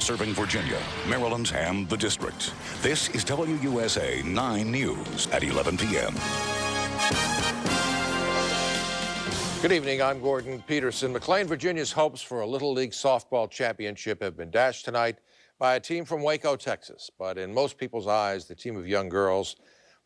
serving Virginia, Maryland, and the district. This is WUSA 9 News at 11 p.m. Good evening, I'm Gordon Peterson. McLean, Virginia's hopes for a Little League softball championship have been dashed tonight by a team from Waco, Texas. But in most people's eyes, the team of young girls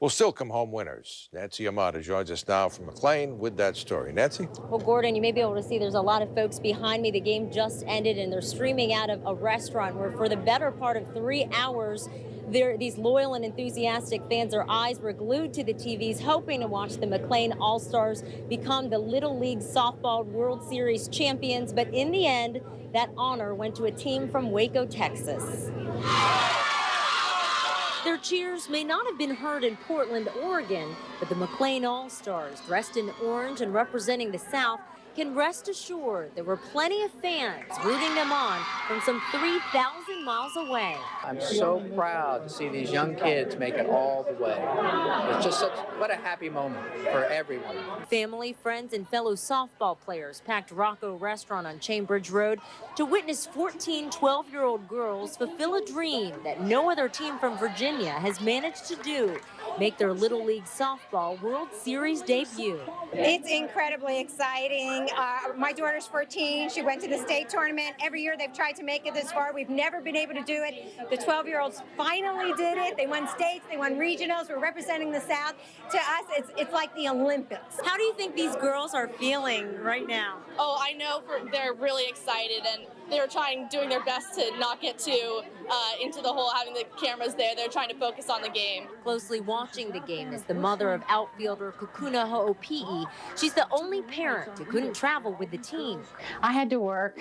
will still come home winners. Nancy Yamada joins us now from McLean with that story. Nancy? Well, Gordon, you may be able to see there's a lot of folks behind me. The game just ended and they're streaming out of a restaurant where for the better part of 3 hours, these loyal and enthusiastic fans, their eyes were glued to the TVs, hoping to watch the McLean All-Stars become the Little League Softball World Series champions. But in the end, that honor went to a team from Waco, Texas. Their cheers may not have been heard in Portland, Oregon, but the McLean All-Stars, dressed in orange and representing the South, can rest assured there were plenty of fans rooting them on from some 3,000 miles away. I'm so proud to see these young kids make it all the way. It's just what a happy moment for everyone. Family, friends, and fellow softball players packed Rocco Restaurant on Chainbridge Road to witness 14 12-year-old girls fulfill a dream that no other team from Virginia has managed to do, make their Little League Softball World Series debut. It's incredibly exciting. My daughter's 14. She went to the state tournament. Every year they've tried to make it this far. We've never been able to do it. The 12-year-olds finally did it. They won states. They won regionals. We're representing the South. To us, it's like the Olympics. How do you think these girls are feeling right now? Oh, I know they're really excited, and they're doing their best to not get too into the hole, having the cameras there. They're trying to focus on the game. Closely watching the game is the mother of outfielder Kukuna Ho'opi'i. She's the only parent who couldn't travel with the team. I had to work.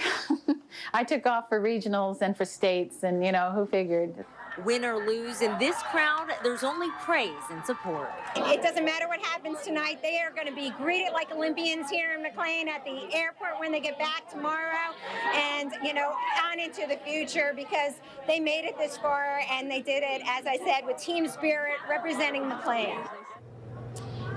I took off for regionals and for states, and who figured? Win or lose, in this crowd, there's only praise and support. It doesn't matter what happens tonight. They are going to be greeted like Olympians here in McLean at the airport when they get back tomorrow, and on into the future, because they made it this far and they did it, as I said, with team spirit representing McLean.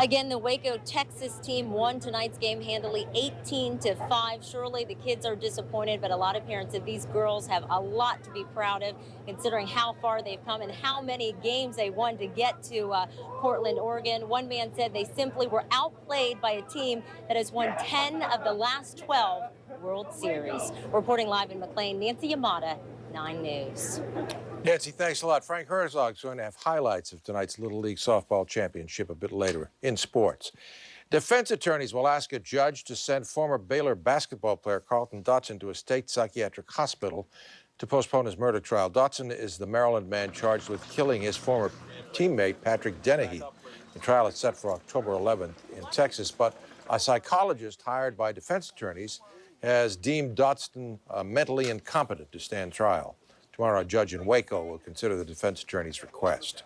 Again, the Waco, Texas team won tonight's game handily 18-5. Surely the kids are disappointed, but a lot of parents said these girls have a lot to be proud of, considering how far they've come and how many games they won to get to Portland, Oregon. One man said they simply were outplayed by a team that has won 10 of the last 12 World Series. Reporting live in McLean, Nancy Yamada, 9 News. Nancy, thanks a lot. Frank Herzog's going to have highlights of tonight's Little League Softball Championship a bit later in sports. Defense attorneys will ask a judge to send former Baylor basketball player Carlton Dotson to a state psychiatric hospital to postpone his murder trial. Dotson is the Maryland man charged with killing his former teammate, Patrick Dennehy. The trial is set for October 11th in Texas, but a psychologist hired by defense attorneys has deemed Dotson mentally incompetent to stand trial. Tomorrow, a judge in Waco will consider the defense attorney's request.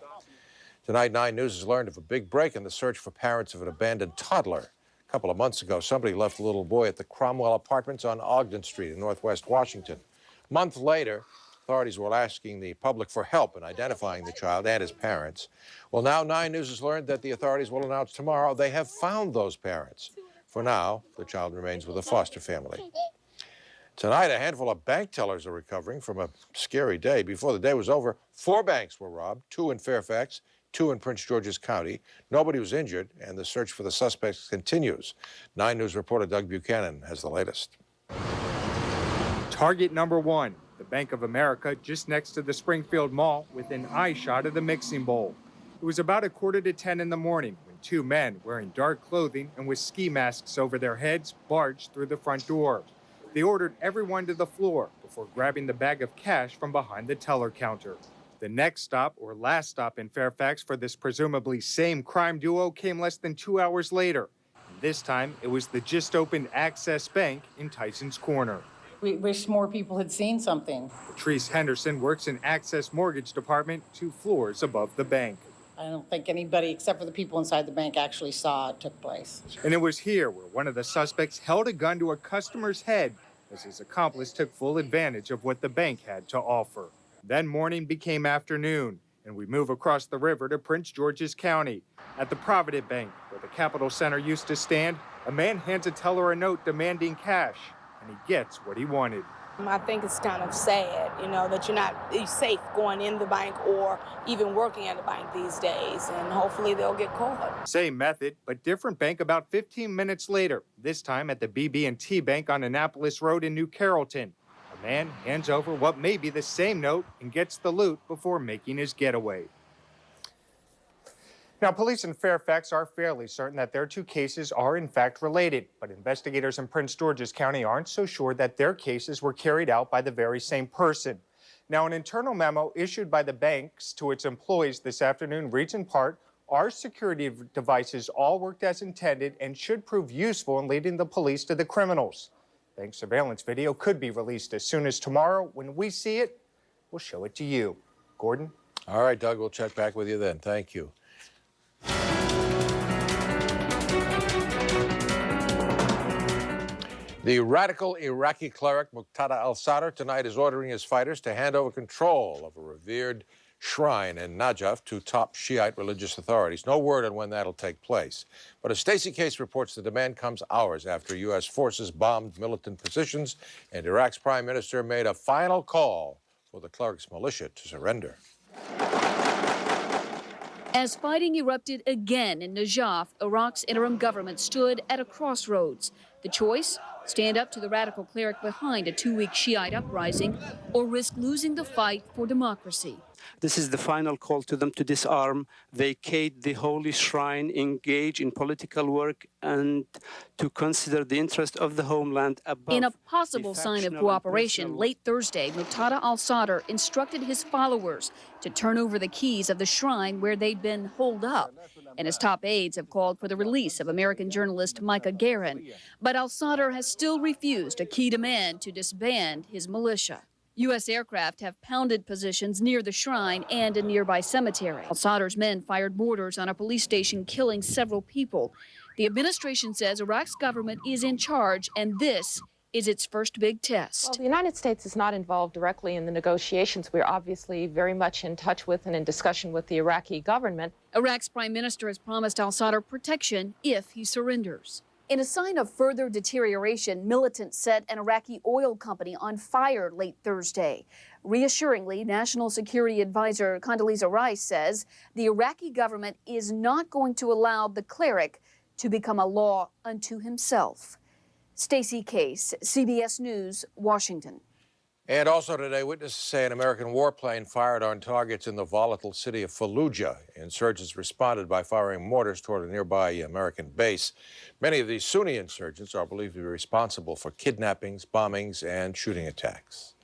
Tonight, 9 News has learned of a big break in the search for parents of an abandoned toddler. A couple of months ago, somebody left a little boy at the Cromwell Apartments on Ogden Street in Northwest Washington. A month later, authorities were asking the public for help in identifying the child and his parents. Well, now 9 News has learned that the authorities will announce tomorrow they have found those parents. For now, the child remains with a foster family. Tonight, a handful of bank tellers are recovering from a scary day. Before the day was over, 4 banks were robbed, 2 in Fairfax, 2 in Prince George's County. Nobody was injured, and the search for the suspects continues. 9 News reporter Doug Buchanan has the latest. Target number 1, the Bank of America, just next to the Springfield Mall, within eye shot of the mixing bowl. It was about 9:45 in the morning when 2 men wearing dark clothing and with ski masks over their heads barged through the front door. They ordered everyone to the floor before grabbing the bag of cash from behind the teller counter. The next stop, or last stop in Fairfax for this presumably same crime duo, came less than 2 hours later. And this time, it was the just-opened Access Bank in Tyson's Corner. We wish more people had seen something. Patrice Henderson works in Access Mortgage Department 2 floors above the bank. I don't think anybody, except for the people inside the bank, actually saw it took place. And it was here where one of the suspects held a gun to a customer's head as his accomplice took full advantage of what the bank had to offer. Then morning became afternoon, and we move across the river to Prince George's County. At the Provident Bank, where the Capitol Center used to stand, a man hands a teller a note demanding cash, and he gets what he wanted. I think it's kind of sad, you know, that you're not safe going in the bank or even working at the bank these days, and hopefully they'll get caught. Same method, but different bank about 15 minutes later, this time at the BB&T Bank on Annapolis Road in New Carrollton. A man hands over what may be the same note and gets the loot before making his getaway. Now, police in Fairfax are fairly certain that their two cases are in fact related, but investigators in Prince George's County aren't so sure that their cases were carried out by the very same person. Now, an internal memo issued by the banks to its employees this afternoon reads in part, our security devices all worked as intended and should prove useful in leading the police to the criminals. Bank surveillance video could be released as soon as tomorrow. When we see it, we'll show it to you. Gordon? All right, Doug, we'll check back with you then. Thank you. The radical Iraqi cleric Muqtada al-Sadr tonight is ordering his fighters to hand over control of a revered shrine in Najaf to top Shiite religious authorities. No word on when that'll take place. But as Stacey Case reports, the demand comes hours after U.S. forces bombed militant positions and Iraq's prime minister made a final call for the cleric's militia to surrender. As fighting erupted again in Najaf, Iraq's interim government stood at a crossroads. The choice? Stand up to the radical cleric behind a 2-week Shiite uprising or risk losing the fight for democracy. This is the final call to them to disarm, vacate the holy shrine, engage in political work, and to consider the interest of the homeland above. In a possible sign of cooperation, late Thursday, Muqtada al-Sadr instructed his followers to turn over the keys of the shrine where they'd been holed up. And his top aides have called for the release of American journalist Micah Guerin. But al-Sadr has still refused a key demand to disband his militia. U.S. aircraft have pounded positions near the shrine and a nearby cemetery. Al-Sadr's men fired mortars on a police station, killing several people. The administration says Iraq's government is in charge, and this is its first big test. Well, the United States is not involved directly in the negotiations. We're obviously very much in touch with and in discussion with the Iraqi government. Iraq's prime minister has promised al-Sadr protection if he surrenders. In a sign of further deterioration, militants set an Iraqi oil company on fire late Thursday. Reassuringly, National Security Advisor Condoleezza Rice says the Iraqi government is not going to allow the cleric to become a law unto himself. Stacey Case, CBS News, Washington. And also today, witnesses say an American warplane fired on targets in the volatile city of Fallujah. Insurgents responded by firing mortars toward a nearby American base. Many of these Sunni insurgents are believed to be responsible for kidnappings, bombings, and shooting attacks.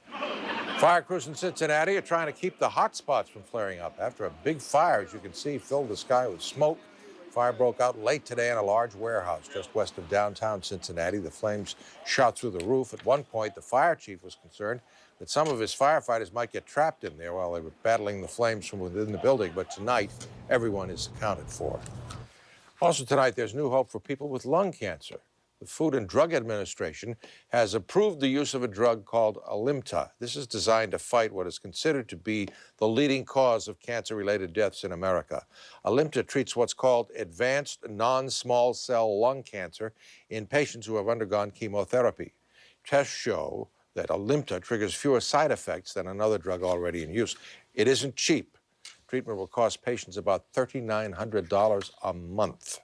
Fire crews in Cincinnati are trying to keep the hot spots from flaring up after a big fire, as you can see, filled the sky with smoke. Fire broke out late today in a large warehouse just west of downtown Cincinnati. The flames shot through the roof. At one point, the fire chief was concerned that some of his firefighters might get trapped in there while they were battling the flames from within the building. But tonight, everyone is accounted for. Also tonight, there's new hope for people with lung cancer. The Food and Drug Administration has approved the use of a drug called Alimta. This is designed to fight what is considered to be the leading cause of cancer-related deaths in America. Alimta treats what's called advanced non-small cell lung cancer in patients who have undergone chemotherapy. Tests show that Alimta triggers fewer side effects than another drug already in use. It isn't cheap. Treatment will cost patients about $3,900 a month.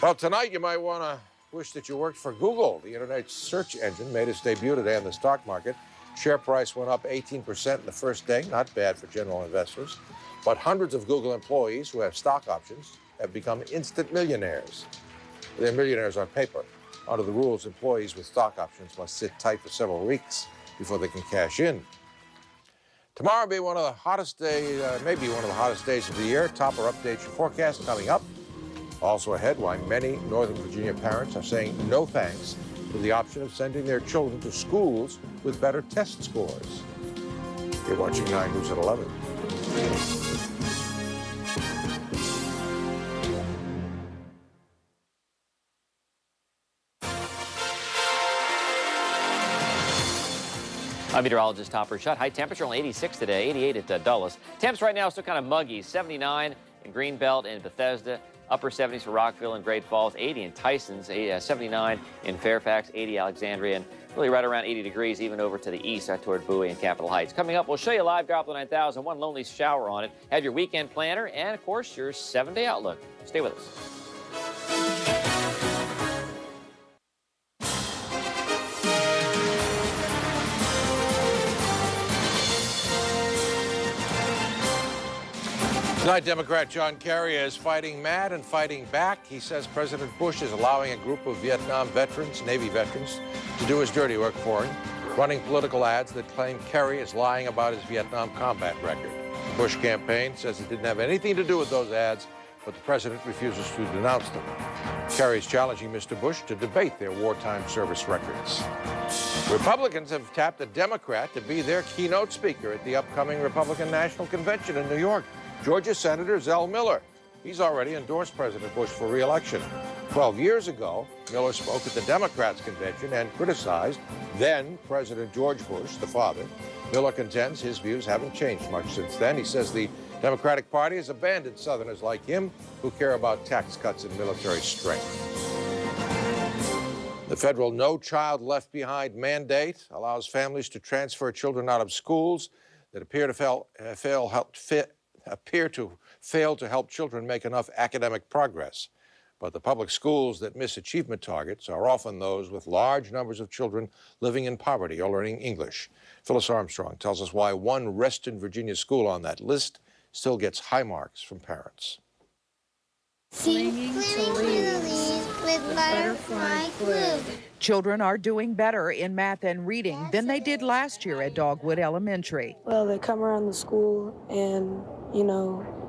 Well, tonight you might want to wish that you worked for Google. The internet search engine made its debut today on the stock market. Share price went up 18% in the first day. Not bad for general investors. But hundreds of Google employees who have stock options have become instant millionaires. They're millionaires on paper. Under the rules, employees with stock options must sit tight for several weeks before they can cash in. Tomorrow will be one of the hottest days, maybe one of the hottest days of the year. Topper updates your forecast coming up. Also ahead, why many Northern Virginia parents are saying no thanks to the option of sending their children to schools with better test scores. You're watching 9 News at 11. I'm meteorologist Topper Shutt. High temperature only 86 today, 88 at Dulles. Temps right now still kind of muggy, 79 in Greenbelt and Bethesda. Upper 70s for Rockville and Great Falls, 80 in Tysons, 79 in Fairfax, 80 Alexandria, and really right around 80 degrees, even over to the east, out toward Bowie and Capitol Heights. Coming up, we'll show you live Doppler 9000, one lonely shower on it, have your weekend planner, and, of course, your 7-day outlook. Stay with us. Tonight, Democrat John Kerry is fighting mad and fighting back. He says President Bush is allowing a group of Vietnam veterans, Navy veterans, to do his dirty work for him, running political ads that claim Kerry is lying about his Vietnam combat record. The Bush campaign says it didn't have anything to do with those ads, but the president refuses to denounce them. Kerry is challenging Mr. Bush to debate their wartime service records. Republicans have tapped a Democrat to be their keynote speaker at the upcoming Republican National Convention in New York. Georgia Senator Zell Miller. He's already endorsed President Bush for re-election. 12 years ago, Miller spoke at the Democrats' convention and criticized then-President George Bush, the father. Miller contends his views haven't changed much since then. He says the Democratic Party has abandoned Southerners like him who care about tax cuts and military strength. The federal No Child Left Behind mandate allows families to transfer children out of schools that appear to fail to help children make enough academic progress. But the public schools that miss achievement targets are often those with large numbers of children living in poverty or learning English. Phyllis Armstrong tells us why one Reston, Virginia school on that list still gets high marks from parents. Clinging to leaves with butterfly glue. Children are doing better in math and reading than they did last year at Dogwood Elementary. Well, they come around the school and,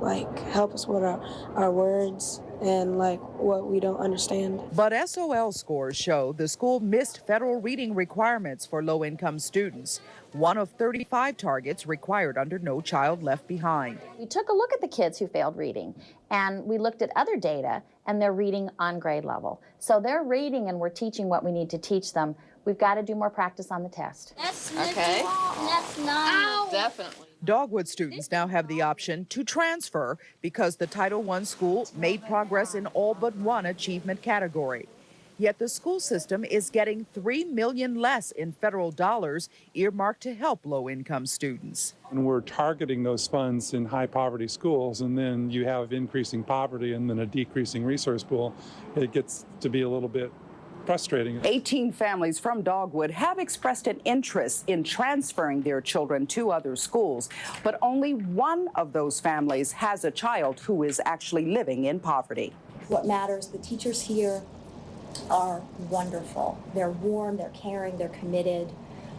like help us with our words and like what we don't understand. But SOL scores show the school missed federal reading requirements for low-income students, one of 35 targets required under No Child Left Behind. We took a look at the kids who failed reading, and we looked at other data, and they're reading on grade level. So they're reading, and we're teaching what we need to teach them. We've got to do more practice on the test. Okay. That's not Definitely. Dogwood students now have the option to transfer because the Title I school made progress in all but one achievement category. Yet the school system is getting $3 million less in federal dollars earmarked to help low-income students. And we're targeting those funds in high poverty schools, and then you have increasing poverty and then a decreasing resource pool. It gets to be a little bit frustrating. 18 families from Dogwood have expressed an interest in transferring their children to other schools, but only one of those families has a child who is actually living in poverty. What matters, the teachers here are wonderful. They're warm, they're caring, they're committed,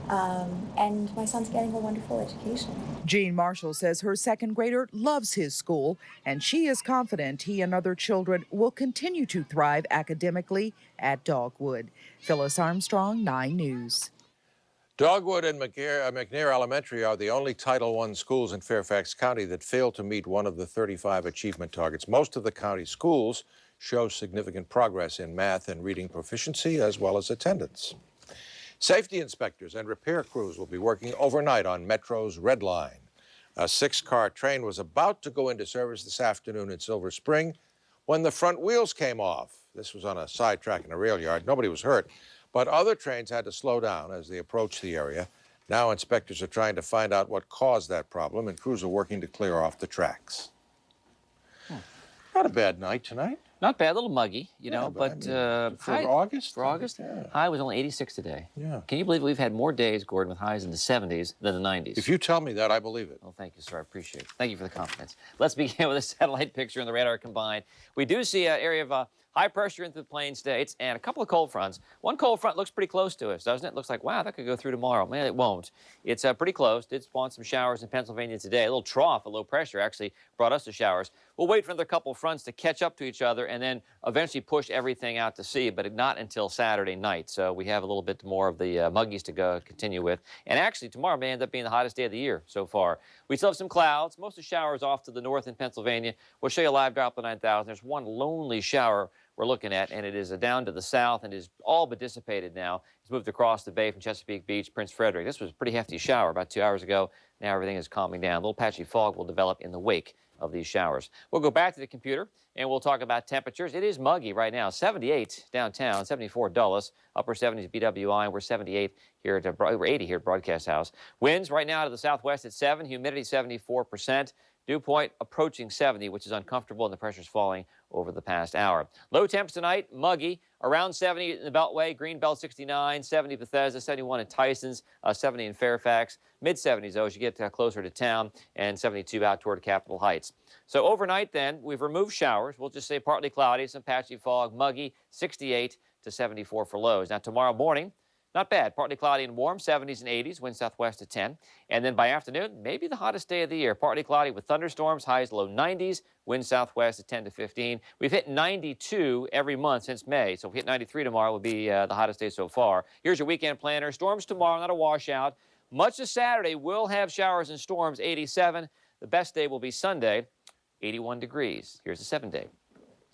and my son's getting a wonderful education. Jean Marshall says her second grader loves his school, and she is confident he and other children will continue to thrive academically at Dogwood. Phyllis Armstrong, 9 News. Dogwood and McNair Elementary are the only Title I schools in Fairfax County that fail to meet one of the 35 achievement targets. Most of the county schools show significant progress in math and reading proficiency as well as attendance. Safety inspectors and repair crews will be working overnight on Metro's Red Line. A 6-car train was about to go into service this afternoon in Silver Spring when the front wheels came off. This was on a side track in a rail yard. Nobody was hurt, but other trains had to slow down as they approached the area. Now inspectors are trying to find out what caused that problem, and crews are working to clear off the tracks. Not a bad night tonight. Not bad, a little muggy, but for August? For August? Yeah. High was only 86 today. Yeah. Can you believe we've had more days, Gordon, with highs in the 70s than the 90s? If you tell me that, I believe it. Well, thank you, sir. I appreciate it. Thank you for the confidence. Let's begin with a satellite picture and the radar combined. We do see an area of high pressure into the Plain States and a couple of cold fronts. One cold front looks pretty close to us, doesn't it? Looks like, wow, that could go through tomorrow. Man, it won't. It's pretty close. Did spawn some showers in Pennsylvania today. A little trough of low pressure actually brought us to showers. We'll wait for another couple fronts to catch up to each other and then eventually push everything out to sea, but not until Saturday night. So we have a little bit more of the muggies to continue with. And actually, tomorrow may end up being the hottest day of the year so far. We still have some clouds. Most of the showers off to the north in Pennsylvania. We'll show you a live Doppler 9000. There's one lonely shower we're looking at, and it is down to the south and is all but dissipated now. It's moved across the bay from Chesapeake Beach, Prince Frederick. This was a pretty hefty shower about 2 hours ago. Now everything is calming down. A little patchy fog will develop in the wake of these showers. We'll go back to the computer and we'll talk about temperatures. It is muggy right now. 78 downtown, 74 Dulles, upper 70s BWI, and we're 78 here at we're 80 here at Broadcast House. Winds right now out of the southwest at 7, humidity 74%. Dew point approaching 70, which is uncomfortable, and the pressure's falling over the past hour. Low temps tonight, muggy, around 70 in the Beltway, Greenbelt 69, 70 Bethesda, 71 in Tysons, 70 in Fairfax, mid-70s though as you get closer to town, and 72 out toward Capitol Heights. So overnight then, we've removed showers. We'll just say partly cloudy, some patchy fog, muggy, 68 to 74 for lows. Now tomorrow morning, not bad. Partly cloudy and warm, 70s and 80s, wind southwest at 10. And then by afternoon, maybe the hottest day of the year. Partly cloudy with thunderstorms, highs low 90s, wind southwest at 10 to 15. We've hit 92 every month since May, so if we hit 93 tomorrow, will be the hottest day so far. Here's your weekend planner. Storms tomorrow, not a washout. Much of Saturday will have showers and storms, 87. The best day will be Sunday, 81 degrees. Here's the 7-day.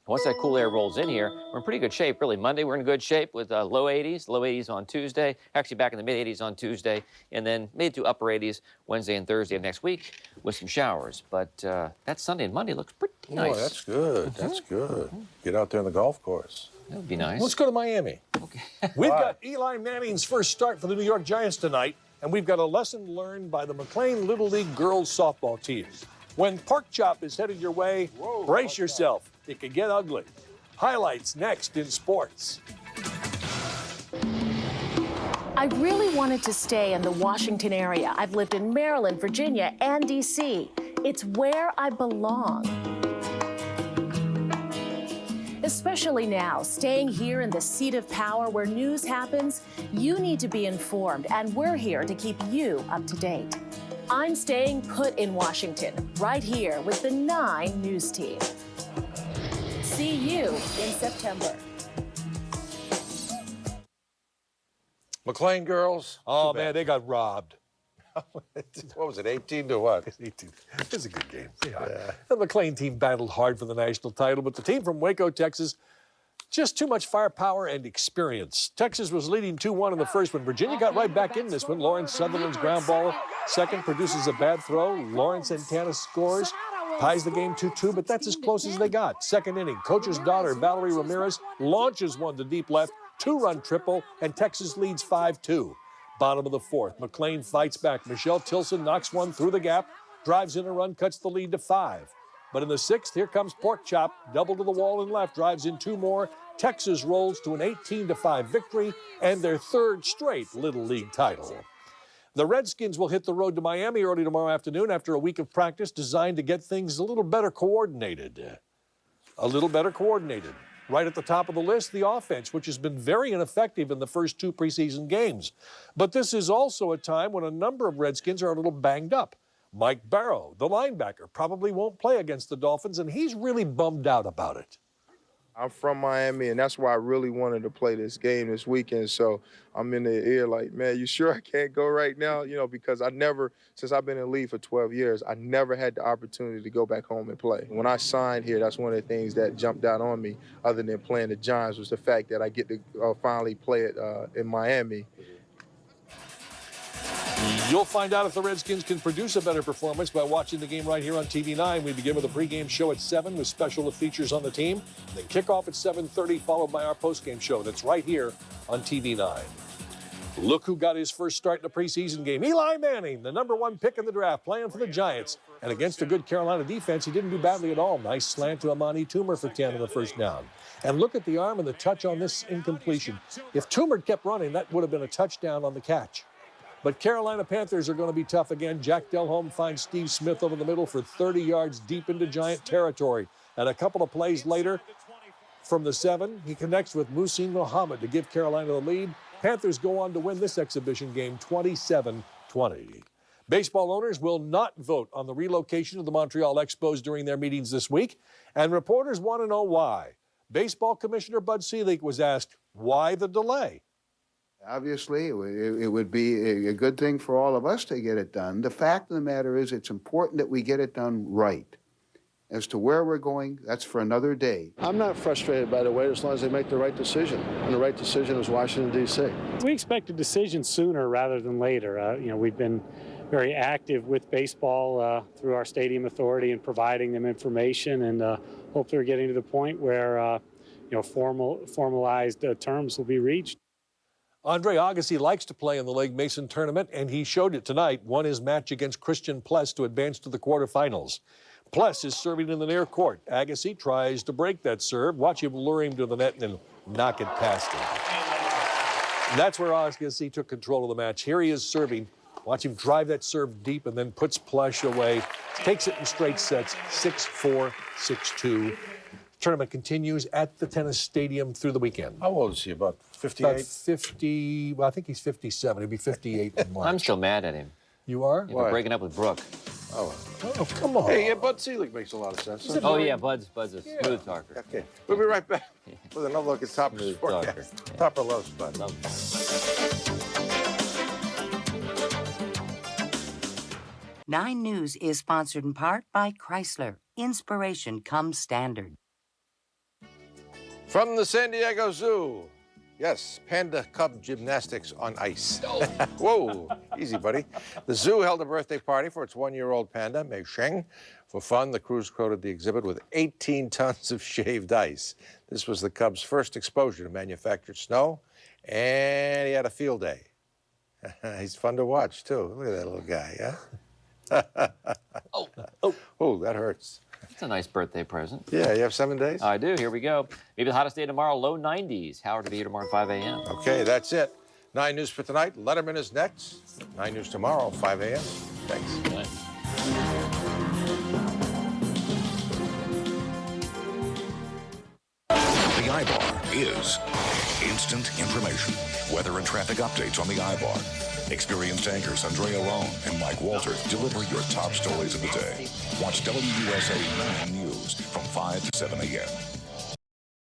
Once that cool air rolls in here, we're in pretty good shape, really. Monday, we're in good shape with low 80s on Tuesday, actually back in the mid-80s on Tuesday, and then mid to upper 80s Wednesday and Thursday of next week with some showers. But that Sunday and Monday looks pretty nice. Oh, that's good. That's good. Get out there on the golf course. That would be nice. Let's go to Miami. Okay. We've got Eli Manning's first start for the New York Giants tonight, and we've got a lesson learned by the McLean Little League girls softball team. When Pork Chop is headed your way, brace yourself. It can get ugly. Highlights next in sports. I really wanted to stay in the Washington area. I've lived in Maryland, Virginia, and D.C. It's where I belong. Especially now, staying here in the seat of power where news happens, you need to be informed, and we're here to keep you up to date. I'm staying put in Washington, right here with the 9 News team. See you in September. McLean girls. Oh, man, they got robbed. What was it, 18 to what? 18. It was a good game. Yeah. The McLean team battled hard for the national title, but the team from Waco, Texas, just too much firepower and experience. Texas was leading 2-1 in the first one. Virginia got right back in this one. Lawrence Sutherland's ground ball second produces a bad throw. Lawrence Santana scores, ties the game 2-2, but that's as close as they got. Second inning, coach's daughter, Valerie Ramirez, launches one to deep left, 2-run triple, and Texas leads 5-2. Bottom of the fourth, McLean fights back. Michelle Tilson knocks one through the gap, drives in a run, cuts the lead to 5. But in the sixth, here comes Pork Chop, double to the wall and left, drives in 2 more. Texas rolls to an 18-5 victory and their 3rd straight Little League title. The Redskins will hit the road to Miami early tomorrow afternoon after a week of practice designed to get things a little better coordinated. Right at the top of the list, the offense, which has been very ineffective in the first 2 preseason games. But this is also a time when a number of Redskins are a little banged up. Mike Barrow, the linebacker, probably won't play against the Dolphins, and he's really bummed out about it. I'm from Miami, and that's why I really wanted to play this game this weekend. So I'm in their ear like, man, you sure I can't go right now? You know, because since I've been in the league for 12 years, I never had the opportunity to go back home and play. When I signed here, that's one of the things that jumped out on me, other than playing the Giants, was the fact that I get to finally play it in Miami. You'll find out if the Redskins can produce a better performance by watching the game right here on TV9. We begin with a pregame show at 7 with special features on the team. Then kickoff at 7:30, followed by our postgame show. That's right here on TV9. Look who got his first start in the preseason game. Eli Manning, the #1 pick in the draft, playing for the Giants. And against a good Carolina defense, he didn't do badly at all. Nice slant to Amani Toomer for 10 on the first down. And look at the arm and the touch on this incompletion. If Toomer kept running, that would have been a touchdown on the catch. But Carolina Panthers are going to be tough again. Jack Delhomme finds Steve Smith over the middle for 30 yards deep into Giant territory. And a couple of plays later, from the 7, he connects with Muhsin Muhammad to give Carolina the lead. Panthers go on to win this exhibition game 27-20. Baseball owners will not vote on the relocation of the Montreal Expos during their meetings this week. And reporters want to know why. Baseball Commissioner Bud Selig was asked, why the delay? Obviously, it would be a good thing for all of us to get it done. The fact of the matter is it's important that we get it done right. As to where we're going, that's for another day. I'm not frustrated by the wait as long as they make the right decision. And the right decision is Washington, D.C. We expect a decision sooner rather than later. We've been very active with baseball through our stadium authority and providing them information, and hope they're getting to the point where formalized terms will be reached. Andre Agassi likes to play in the Legg Mason tournament, and he showed it tonight. Won his match against Christian Pless to advance to the quarterfinals. Pless is serving in the near court. Agassi tries to break that serve. Watch him lure him to the net and then knock it past him. And that's where Agassi took control of the match. Here he is serving. Watch him drive that serve deep and then puts Plush away. Takes it in straight sets, 6-4, 6-2. Tournament continues at the tennis stadium through the weekend. How old is he? About 58? About 50. Well, I think he's 57. He'll be 58 in March. I'm still mad at him. You are? Yeah, for breaking up with Brooke. Oh, come on. Hey, Bud Selig makes a lot of sense. Oh, yeah, Bud's a smooth talker. Okay, we'll be right back with another look at Topper's Smooth forecast. talker. Topper loves Bud. Nine News is sponsored in part by Chrysler. Inspiration comes standard. From the San Diego Zoo. Yes, panda cub gymnastics on ice. Whoa, easy, buddy. The zoo held a birthday party for its one-year-old panda, Mei Sheng. For fun, the crews coated the exhibit with 18 tons of shaved ice. This was the cub's first exposure to manufactured snow, and he had a field day. He's fun to watch, too. Look at that little guy, huh? Oh, that hurts. That's a nice birthday present. Yeah, you have 7 days? I do. Here we go. Maybe the hottest day tomorrow, low 90s. Howard will be here tomorrow at 5 a.m. Okay, that's it. 9 News for tonight. Letterman is next. 9 News tomorrow, 5 a.m. Thanks. Good night. The iBar is instant information. Weather and traffic updates on the iBar. Experienced anchors Andrea Roan and Mike Walters deliver your top stories of the day. Watch WUSA 9 News from 5 to 7 a.m.